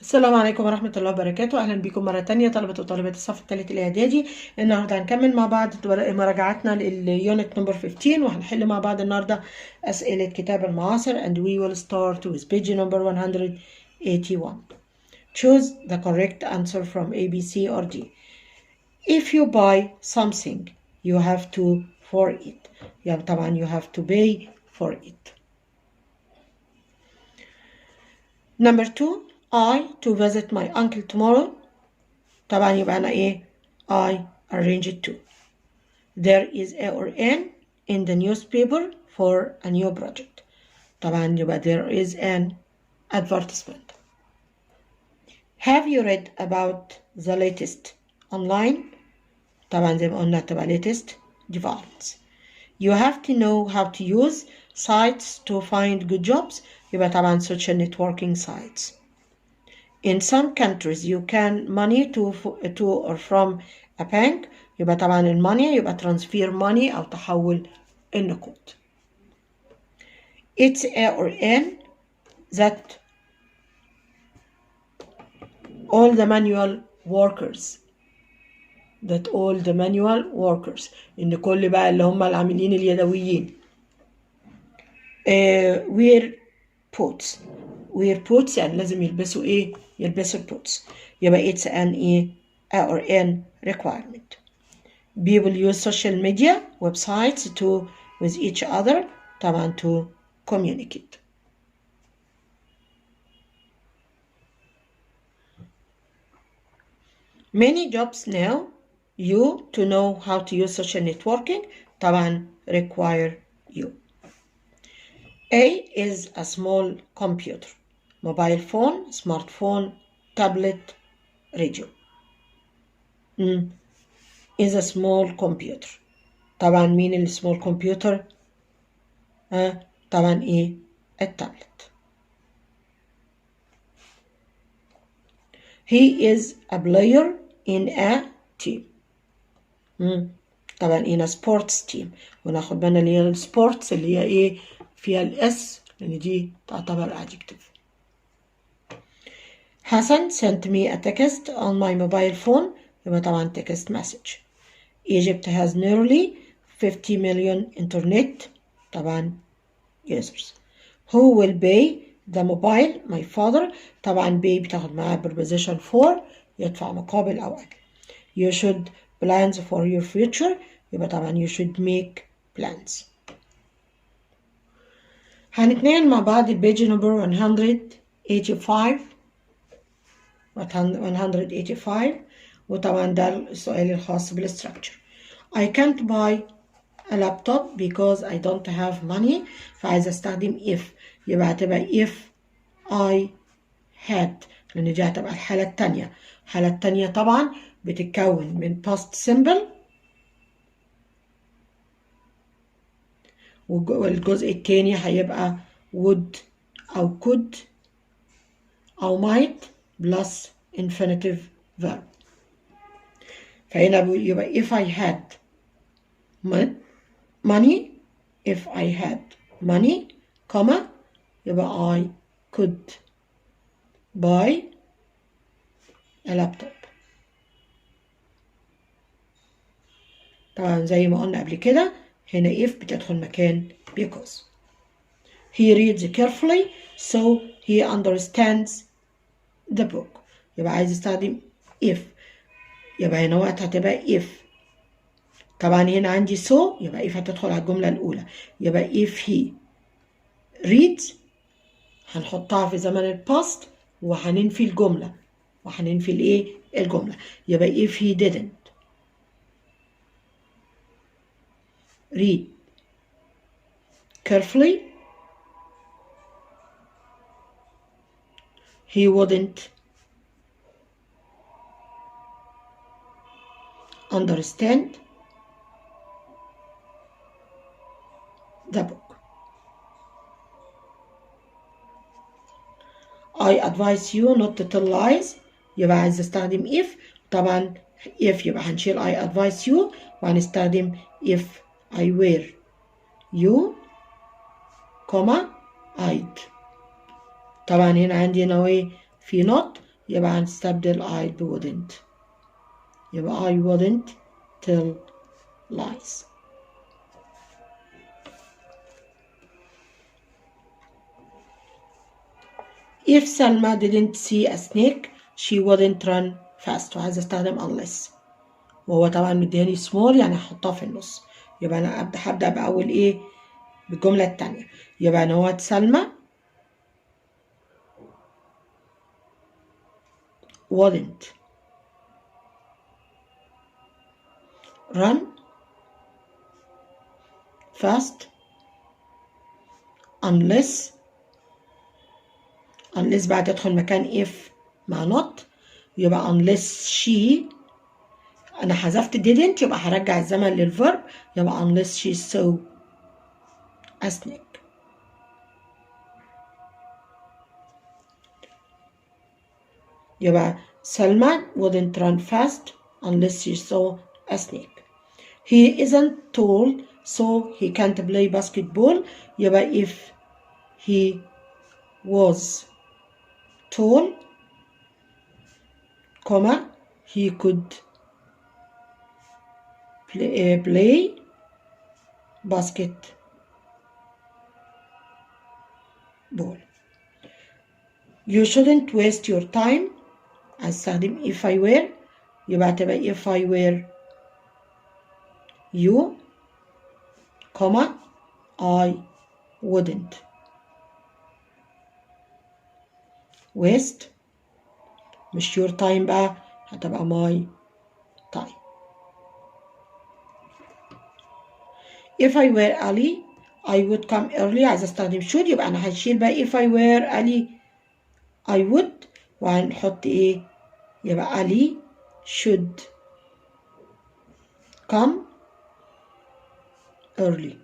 السلام عليكم ورحمة الله وبركاته. أهلا بكم مرة تانية طلبة وطالبات الصف الثالث الإعدادي. النهاردة هنكمل مع بعض مراجعتنا لليونت نمبر 15 وهنحل مع بعض النهاردة أسئلة كتاب المعاصر and we will start with page number 181. Choose the correct answer from A, B, C or D. If you buy something you have to for it. يعني طبعا you have to pay for it. Number 2. to visit my uncle tomorrow. طبعا يبقى أنا إيه؟ I arranged to. There is a or an in the newspaper for a new project. طبعا يبقى there is an advertisement. Have you read about the latest online? طبعا زي ما قلنا تبقى latest developments. You have to know how to use sites to find good jobs. يبقى طبعا social networking sites. In some countries you can money to or from a bank. يبقى طبعا المونey يبقى transfer money أو تحول النقود. It's a or an that all the manual workers. إن كل بقى اللي هم العاملين اليدويين. wear boots يعني لازم يلبسوا إيه؟ يلبسوا boots. يبقى it's an a or an requirement. People use social media websites with each other طبعا to communicate. Many jobs now you to know how to use social networking طبعا require you. A is a small computer, mobile phone, smartphone, tablet, radio. is a small computer. طبعا مين small computer؟ طبعا ايه؟ التابلت. He is a player in a team. طبعا in a sports team. وناخد بالنا اللي هي السبورتس اللي هي ايه؟ فيها الاس لان دي تعتبر adjective. Hassan sent me a text on my mobile phone. يبقى طبعا text message. Egypt has nearly 50 million internet طبعا users. Who will pay the mobile? My father. طبعا pay بتاخد معاها preposition for يدفع مقابل أو أجر. You should plans for your future. يبقى طبعا you should make plans. هنتنقل مع بعض البيج نمبر 185 وطبعا ده السؤال الخاص بالستراكشر. I can't buy a laptop because I don't have money. فعايز استخدم if يبقى هتبقى if I had لان دي هتبقى الحالة التانية. الحالة التانية طبعا بتتكون من past simple والجزء التاني هيبقى would أو could أو might plus infinitive verb. فهنا يبقى if I had money comma يبقى I could buy a laptop. طبعا زي ما قلنا قبل كده هنا if بتدخل مكان because. He reads carefully so he understands the book. يبقى عايز استخدم if يبقى هنا وقت هتبقى if. طبعا هنا عندي so يبقى if هتدخل على الجملة الأولى. يبقى if he reads هنحطها في زمن الباست وهننفي الجملة وهننفي الايه؟ الجملة. يبقى if he didn't read carefully he wouldn't understand the book. I advise you not to tell lies. يبقى عايز استخدم if. طبعا if يبقى هنشيل I advise you وهنستخدم if I were you I'd. طبعا هنا عندي نوعي في not يبقى هنستبدل I wouldn't. يبقى I wouldn't tell lies. If Salma didn't see a snake she wouldn't run fast. وعايز استخدم unless، وهو طبعا مدياني small يعني هحطها في النص. يبقى انا هبدأ بأول ايه؟ بالجملة التانية. يبقى انا هو سلمى wouldn't run fast unless بعد تدخل مكان if مع not، يبقى unless she، أنا حذفت didn't يبقى هرجع الزمن للverb، يبقى unless she saw a snake. يبقى سلمان wouldn't run fast unless she saw a snake. He isn't tall so he can't play basketball. يبقى if he was tall, comma, he could play basketball. You shouldn't waste your time. هستخدم if I were، يبقى تبقى if I were you, comma, I wouldn't waste، مش your time بقى، هتبقى my time. If I were Ali I would come early. عايز استخدم should، يبقى انا هشيل بقى if I were Ali I would، وهنحط ايه؟ يبقى Ali should come early.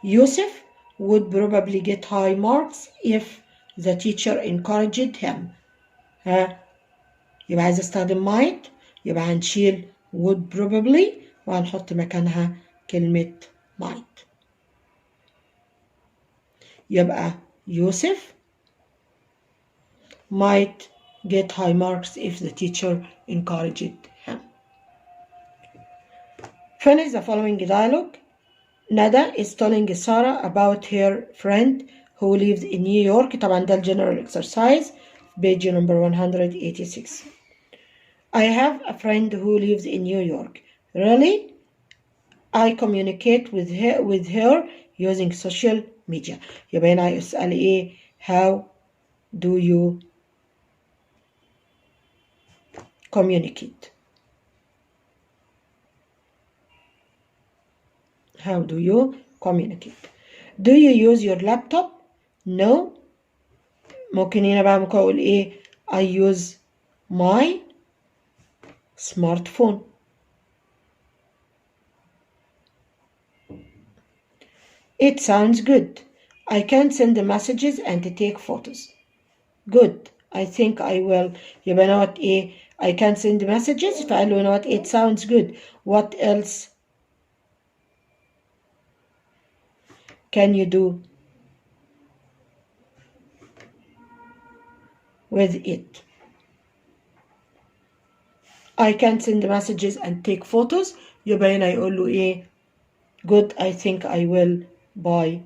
Yusuf would probably get high marks if the teacher encouraged him. ها يبقى عايز استخدم might، يبقى هنشيل would probably وهنحط مكانها كلمة might. يبقى يوسف might get high marks if the teacher encouraged him. Finish the following dialogue. Nada is telling Sarah about her friend who lives in New York. طبعا ده general exercise page number 186. I have a friend who lives in New York. Really? I communicate with her using social media. يبقى هنا يسأل ايه؟ How do you communicate? How do you communicate? Do you use your laptop? No. ممكن هنا بقى ممكن اقول ايه؟ I use my smartphone. It sounds good. I can send the messages and take photos. Good. I think I will. يبقى نوت ايه؟ I can send messages. فقال له نوت it sounds good. What else can you do with it? I can send messages and take photos. يبقى هنا يقول له ايه؟ Good. I think I will buy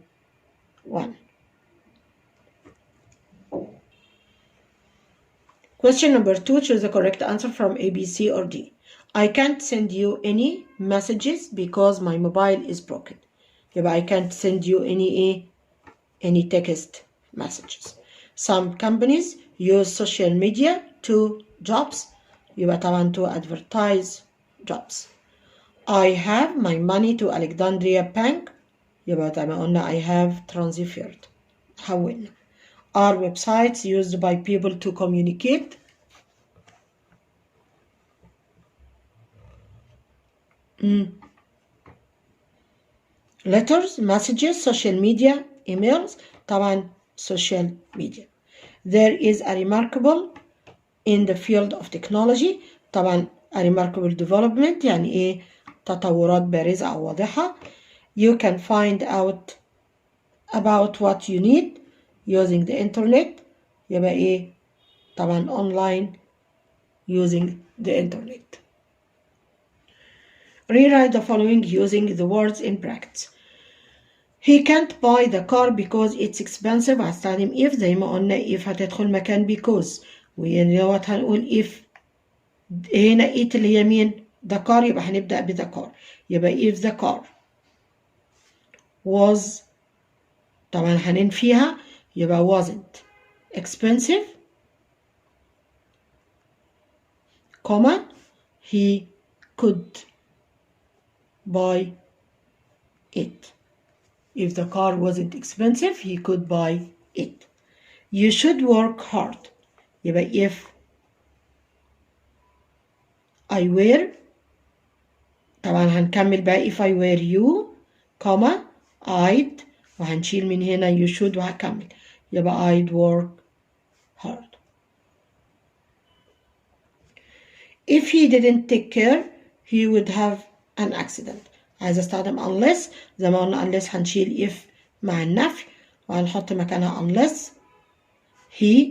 one. Question number 2. Choose the correct answer from A, B, C, or D. I can't send you any messages because my mobile is broken. يبقى I can't send you any text messages. Some companies use social media to jobs. يبقى طبعا to advertise jobs. I have my money to Alexandria Bank. يبقى طبعا قلنا I have transferred. حولنا. Are websites used by people to communicate? Letters, messages, social media, emails. طبعا social media. There is a remarkable in the field of technology. طبعا a remarkable development يعني ايه؟ تطورات بارزة أو واضحة. You can find out about what you need using the internet. يبقى إيه؟ طبعا online using the internet. Rewrite the following using the words in brackets. He can't buy the car because it's expensive. هستخدم if زي ما قلنا if هتدخل مكان because ودوت هنقول if هنا it اللي هي مين؟ the car يبقى هنبدأ ب the car يبقى if the car was طبعا هننفيها يبقى wasn't expensive comma he could buy it. If the car wasn't expensive he could buy it. You should work hard يبقى if I were طبعا هنكمل بقى if I were you comma I'd وهنشيل من هنا you should وهكمل يبقى I'd work hard. If he didn't take care he would have an accident. عايز استخدم unless زي ما قلنا unless هنشيل if مع النفي وهنحط مكانها unless he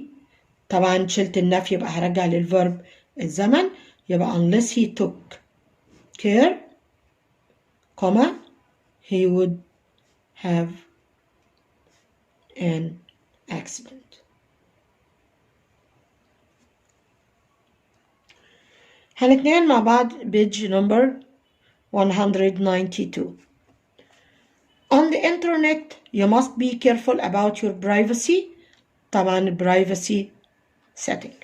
طبعا شلت النفي يبقى هرجع للverb الزمن يبقى unless he took care comma he would have an accident. هنتنقل مع بعض page number 192. On the internet you must be careful about your privacy. طبعا privacy setting.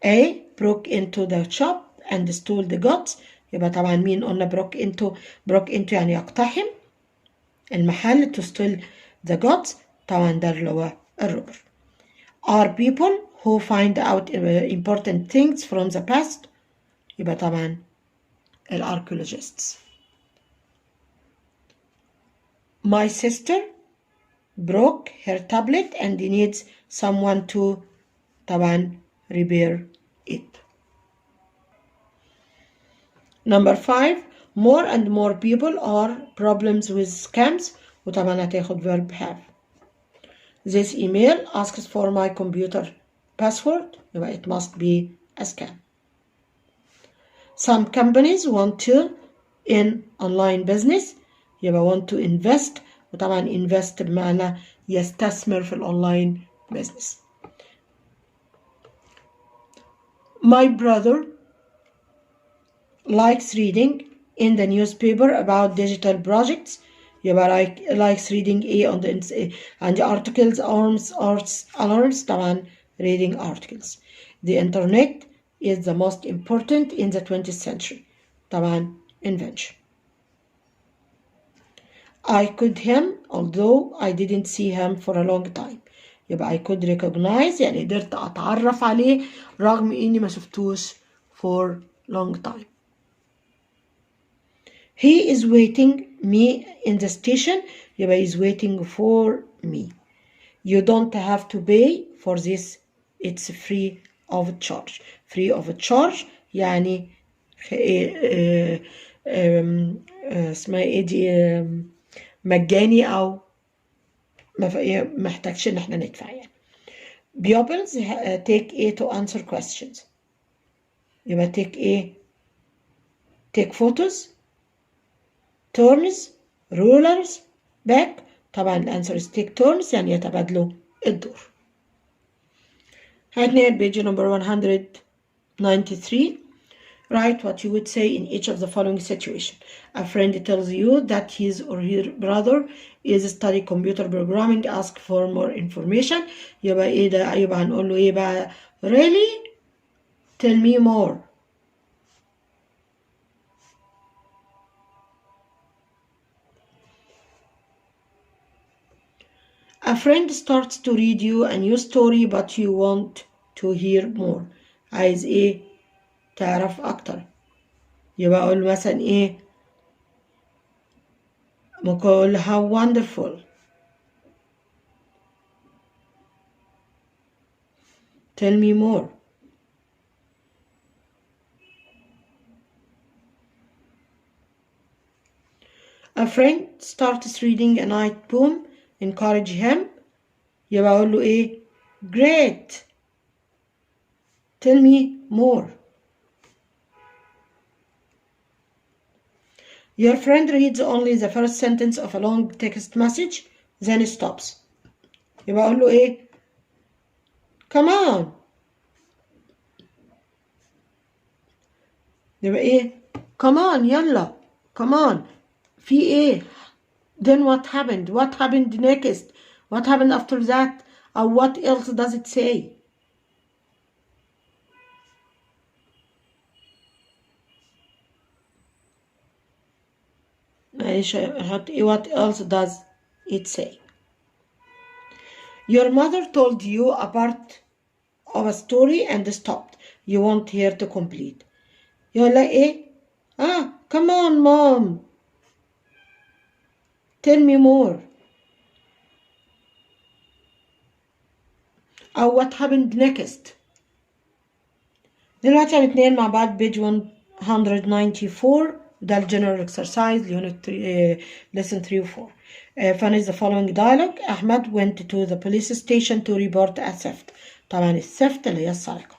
A broke into the shop and stole the goods. يبقى طبعا مين قلنا broke into يعني يقتحم المحل to steal the goods طبعا ده اللي هو الروبر. Are people who find out important things from the past يبقى طبعا الارchaeologists. My sister broke her tablet and needs someone to طبعا repair it. Number 5 more and more people are problems with scams وطبعا هتاخد verb have. This email asks for my computer password يبقى it must be a scam. Some companies want to in online business يبقى want to invest وطبعا invest بمعنى يستثمر في الأونلاين business. My brother likes reading in the newspaper about digital projects يبقى likes reading on the articles alarms طبعا reading articles. The internet is the most important in the 20th century طبعا invention. I could him although I didn't see him for a long time يبقى I could recognize يعني قدرت أتعرف عليه رغم إني ما شفتوش for long time. He is waiting me in the station يبقى is waiting for me. You don't have to pay for this it's free of charge. Free of charge يعني اسمها ايه دي مجاني او محتاجش ان احنا ندفع يعني. Pupils take A to answer questions يبقى take A take photos turns rulers back طبعا الانسر is take turns يعني يتبادلوا الدور. هنتنقل page number 193. Write what you would say in each of the following situations. A friend tells you that his or her brother is studying computer programming. Ask for more information. يبقى ايه ده؟ يبقى هنقول له ايه بقى؟ Really? Tell me more. A friend starts to read you a new story but you want to hear more. عايز ايه؟ تعرف أكتر. يبقى أقول مثلا إيه؟ ممكن أقول how wonderful. Tell me more. A friend starts reading a night poem. Encourage him. يبقى أقول له إيه؟ Great. Tell me more. Your friend reads only the first sentence of a long text message, then stops. يبقى أقول له إيه؟ Come on. يبقى إيه؟ Come on يلا. Come on. في إيه؟ Then what happened? What happened next? What happened after that? Or what else does it say? What else does it say? Your mother told you a part of a story and stopped. You want her to complete. يقول لك إيه؟ Come on mom. Tell me more. أو what happened next. دلوقتي هنتنقل مع بعض page 194 ده الجنرال اكسرسايز ليونت lesson 3 و 4. Finish the following dialogue. Ahmed went to the police station to report a theft. طبعا الثeft اللي هي السرقة.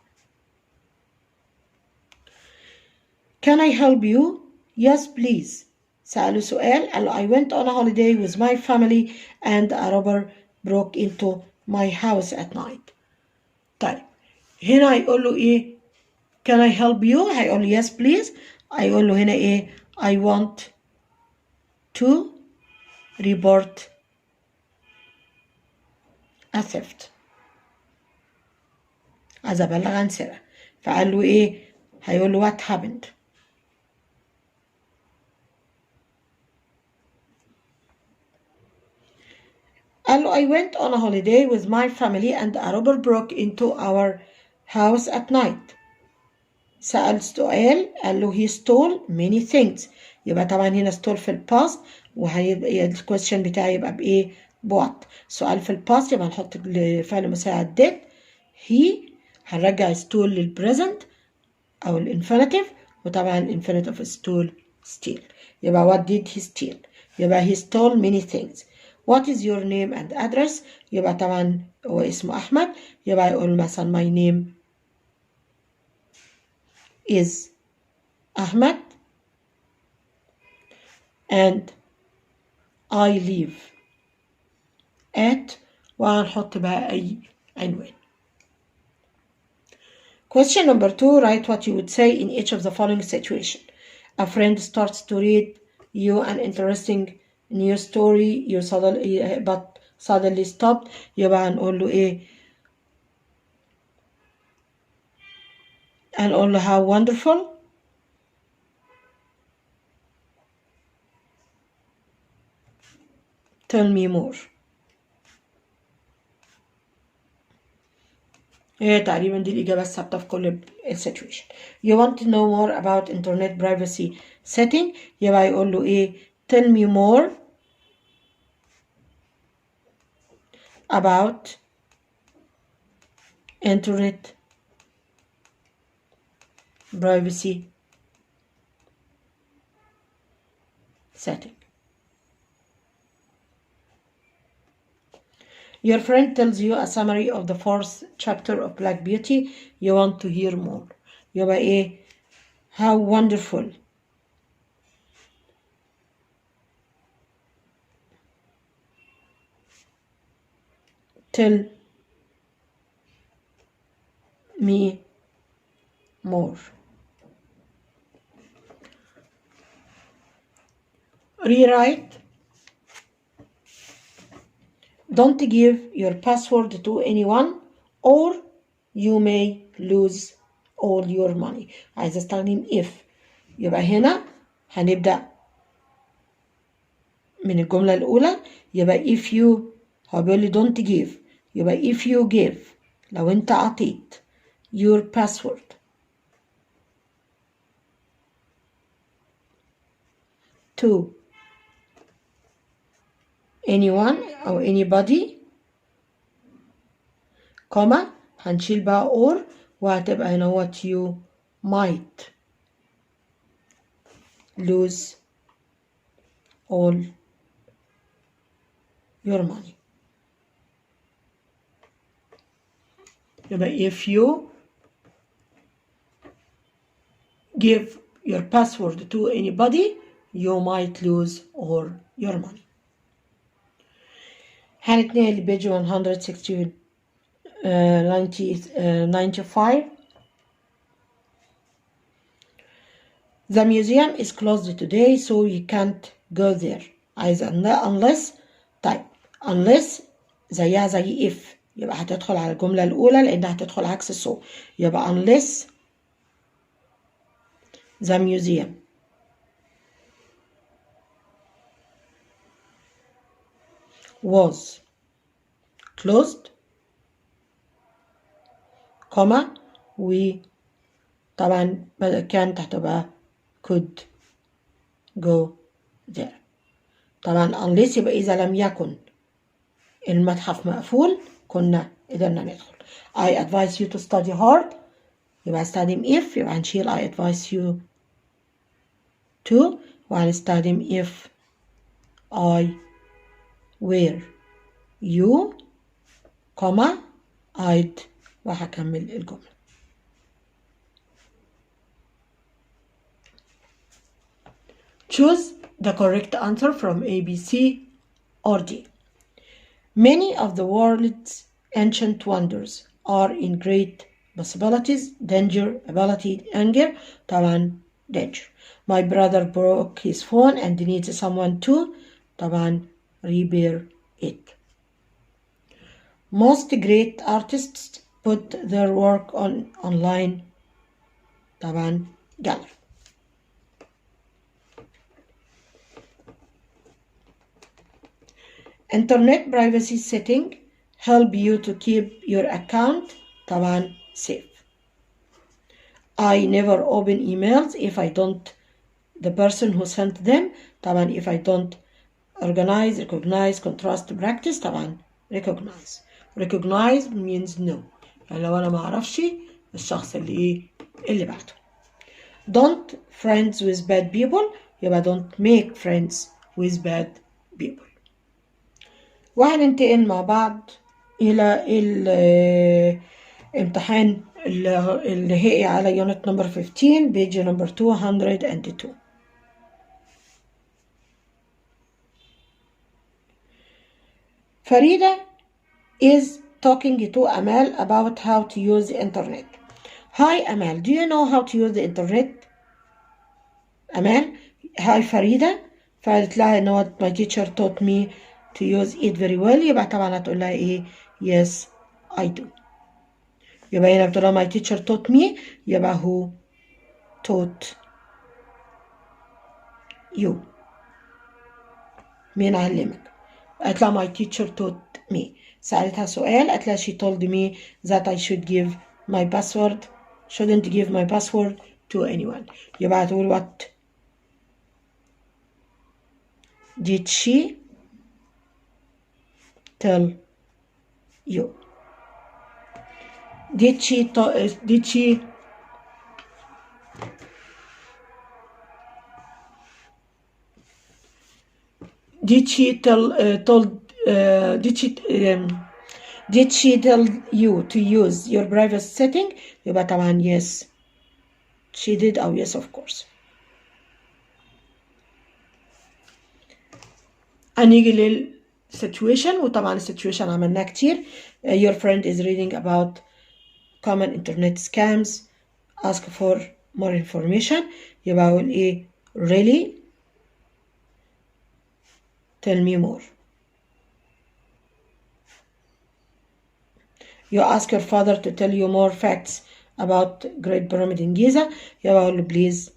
Can I help you? Yes please. سأله سؤال قال له I went on a holiday with my family and a robber broke into my house at night. طيب هنا هيقول له ايه؟ Can I help you? هيقول له yes please. هيقول له هنا ايه؟ I want to report a theft. عايز ابلغ عن سرقة. فقال له ايه؟ هيقول له what happened. قال له I went on a holiday with my family and a robber broke into our house at night. سأل سؤال قال له he stole many things. يبقى طبعا هنا stole في الباست وهيبقى الكويستشن بتاعي يبقى بإيه؟ بوات. سؤال في الباست يبقى هنحط الفعل مساعد did. he هنرجع stole للبريزنت أو الانفينيتيف وطبعا الانفينيتيف stole steal. يبقى what did he steal؟ يبقى he stole many things. What is your name and address؟ يبقى طبعا هو اسمه أحمد يبقى يقول مثلا my name is Ahmed and I live at وهنحط بقى أي عنوان. Question number 2. Write what you would say in each of the following situation. A friend starts to read you an interesting new story you suddenly stopped. يبقى هنقول له إيه؟ هنقول له how wonderful. Tell me more. هي تقريبا دي الإجابة الثابتة في كل situation. You want to know more about internet privacy setting يبقى يقول له إيه؟ Tell me more about internet privacy setting. Your friend tells you a summary of the fourth chapter of Black Beauty. You want to hear more. يبقى إيه؟ How wonderful. Tell me more. Rewrite. Don't give your password to anyone or you may lose all your money. عايز استخدم if. يبقى هنا هنبدأ من الجملة الأولى يبقى if you هو بيقول لي don't give يبقى if you give لو أنت أعطيت your password to anyone أو anybody كوما هنشيل بقى or وهتبقى هنا what you might lose all your money. يبقى if you give your password to anybody you might lose all your money. هنتنقل لبيج 195. The museum is closed today so you can't go there. عايز unless طيب unless زيها زي if يبقى هتدخل على الجملة الأولى لأنها هتدخل عكس so يبقى unless the museum was closed comma طبعا كانت هتبقى could go there. طبعا unless يبقى إذا لم يكن المتحف مقفول كنا قدرنا ندخل. I advise you to study hard يبقى هستخدم if يبقى هنشيل I advise you to وهنستخدم if I were you comma I'd وهكمل الجملة. Choose the correct answer from A, B, C or D. Many of the world's ancient wonders are in great possibilities, danger, ability, anger. طبعا danger. My brother broke his phone and needs someone to طبعا repair it. Most great artists put their work on online طبعا gallery. Internet privacy setting help you to keep your account طبعا safe. I never open emails if I don't the person who sent them طبعا if I don't organize, recognize, contrast, practice طبعا recognize. Recognize means no يعني لو أنا ما أعرفش الشخص اللي بعته. Don't friends with bad people يبقى don't make friends with bad people. وهننتقل مع بعض إلى الامتحان اللي هي على يونت نمبر 15 بيج نمبر 202. Farida is talking to Amal about how to use the internet. Hi Amal, do you know how to use the internet? Amal, hi Farida. فقالت لها إن what my teacher taught me to use it very well. يبقى طبعا هتقول لها إيه yes I do. يبقى هنا بتقول لها my teacher taught me يبقى who taught you مين علمك. قالت لها my teacher taught me. سألتها سؤال قالت لها she told me that I shouldn't give my password to anyone. يبقى هتقول what did she tell you? Did she tell you to use your privacy setting؟ يبقى طبعا yes she did أو yes of course. هنيجي للسيتويشن وطبعا السيتويشن عملناه كتير. Your friend is reading about common internet scams. Ask for more information. يبقى أقول إيه really tell me more. You ask your father to tell you more facts about Great Pyramid in Giza. يبقى أقول له please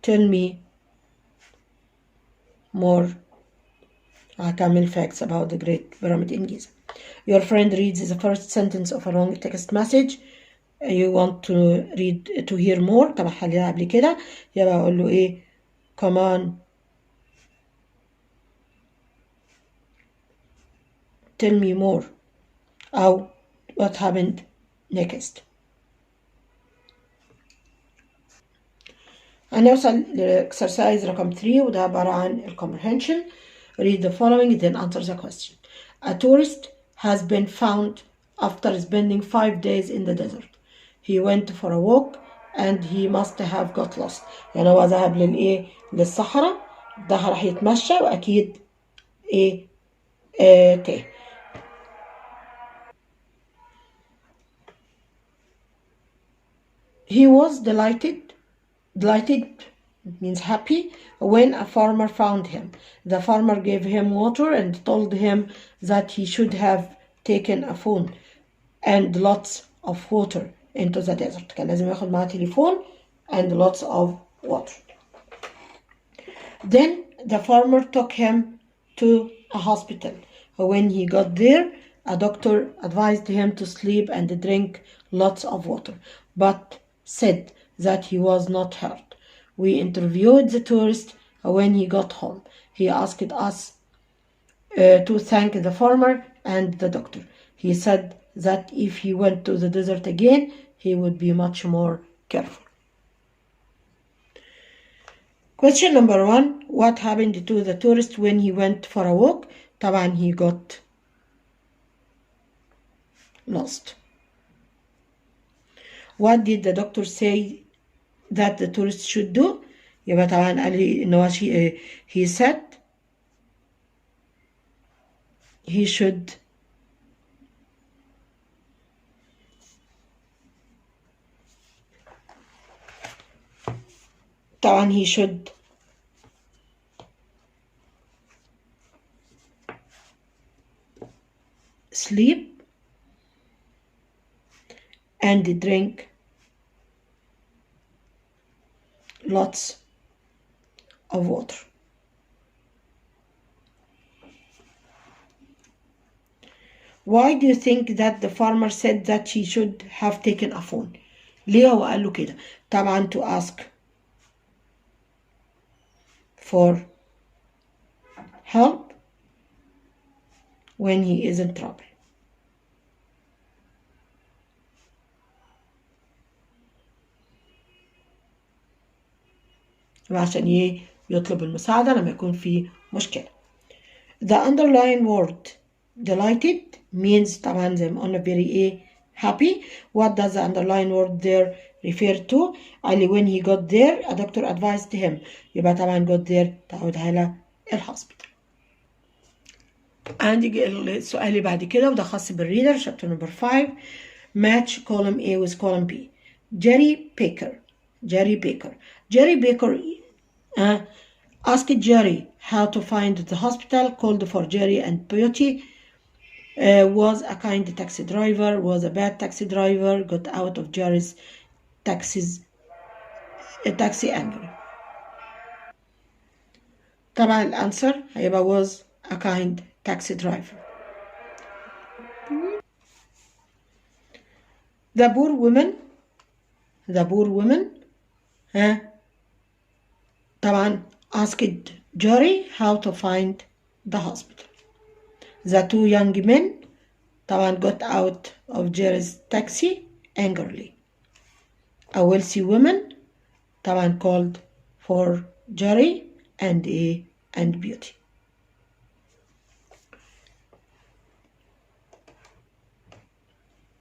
tell me more هكمل facts about the Great Pyramid in Giza. Your friend reads the first sentence of a long text message. You want to hear more. طبعا حلينا قبل كده. يبقى أقول له إيه come on tell me more أو what happened next. هنوصل لإكسرسايز رقم 3 وده عبارة عن الكومبريهنشن. Read the following then answer the question. A tourist has been found after spending 5 days in the desert. he went for a walk and he must have got lost. يعني هو ذهب للصحراء، ده راح يتمشى وأكيد تاه. He was delighted means happy when a farmer found him. The farmer gave him water and told him that he should have taken a phone and lots of water into the desert. كان لازم ياخد معاه تليفون and lots of water. Then the farmer took him to a hospital. When he got there, a doctor advised him to sleep and drink lots of water, but said that he was not hurt. We interviewed the tourist when he got home. He asked us to thank the farmer and the doctor. He said that if he went to the desert again, he would be much more careful. Question number 1. What happened to the tourist when he went for a walk? طبعا he got lost. What did the doctor say that the tourist should do? يبقى طبعا قال لي إن هو he said he should طبعا he should sleep and drink lots of water. Why do you think that the farmer said that he should have taken a phone? ليه هو قال له كده؟ طبعا to ask for help when he is in trouble. عشان يطلب المساعدة لما يكون في مشكلة. The underlying word delighted means طبعا زي ما قلنا very happy. What does the underlying word there refer to? قال when he got there a doctor advised him. يبقى طبعا got there تعود على الهوسبيتال. عندي السؤال اللي بعد كده وده خاص بالريدر chapter number 5. Match column A with column B. Jerry Baker asked Jerry how to find the hospital, called for Jerry and Beauty, was a kind taxi driver, was a bad taxi driver, got out of Jerry's taxi angry. طبعا الأنسر هيبقى was a kind taxi driver. The poor woman طبعا asked Jerry how to find the hospital. The two young men طبعا got out of Jerry's taxi angrily. A wealthy woman طبعا called for Jerry and Beauty.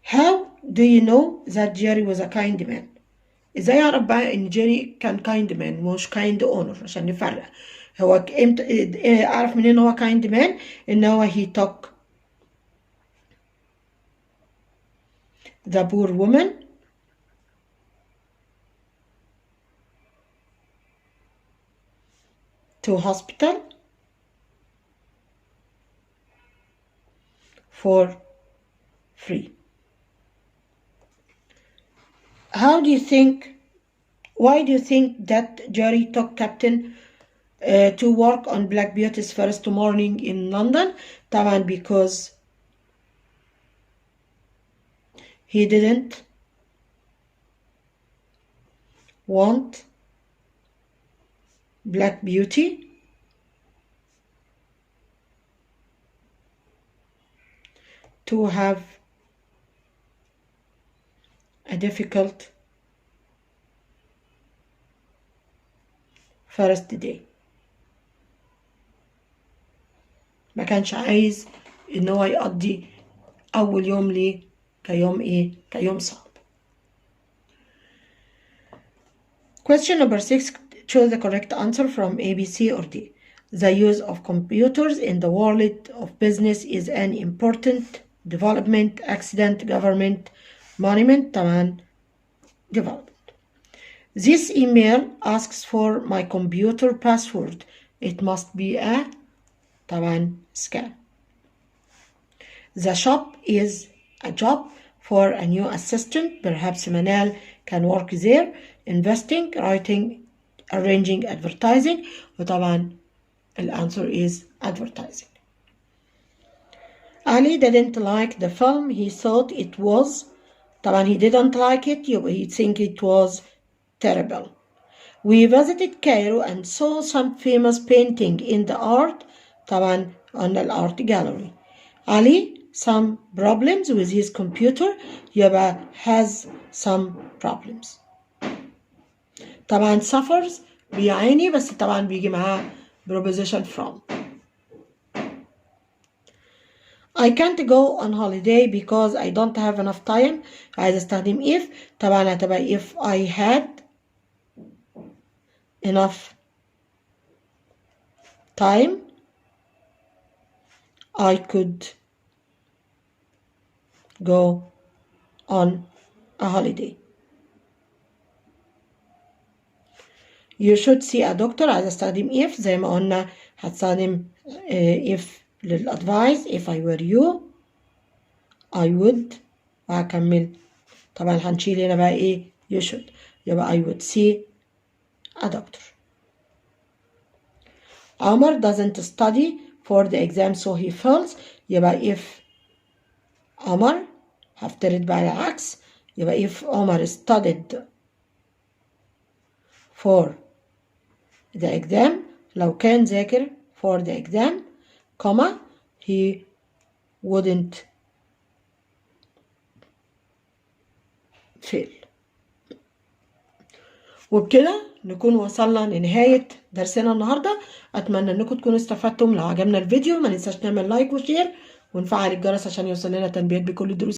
How do you know that Jerry was a kind man? ازاي اعرف بقى ان جيري كان kind man مش kind owner عشان نفرق. هو امتى اعرف منين هو kind man؟ ان هو he took the poor woman to hospital for free. Why do you think that Jerry took Captain to work on Black Beauty's first morning in London? طبعا because he didn't want Black Beauty to have a difficult first day. ما كانش عايز ان هو يقضي اول يوم ليه كيوم صعب. Question number 6. Choose the correct answer from A, B, C, or D. The use of computers in the world of business is an important development, accident, government, monument, طبعا development. This email asks for my computer password. It must be a طبعا scam. The shop is a job for a new assistant. Perhaps Manal can work there. Investing, writing, arranging, advertising. وطبعا the answer is advertising. Ali didn't like the film. He thought it was طبعا he didn't like it. He think it was terrible. We visited Cairo and saw some famous painting in the art طبعا on the art gallery. Ali some problems with his computer. يبقى has some problems. طبعا suffers بيعاني بس طبعا بيجي معاه preposition from. I can't go on holiday because I don't have enough time. عايز استخدم if طبعا هتبقى if I had enough time I could go on a holiday. You should see a doctor. عايز استخدم if زي ما قلنا هتستخدم if للادفايس. if I were you I would وهكمل طبعا هنشيل هنا بقى ايه you should يبقى I would see a doctor. Amar doesn't study for the exam so he fails. يبقى if Amar هفترض بقى العكس يبقى if Amar studied for the exam لو كان ذاكر for the exam comma he wouldn't fail. وبكده نكون وصلنا لنهاية درسنا النهاردة. أتمنى أنكم تكونوا استفدتم. لو عجبنا الفيديو ما ننساش نعمل لايك وشير ونفعل الجرس عشان يوصل لنا تنبيهات بكل الدروس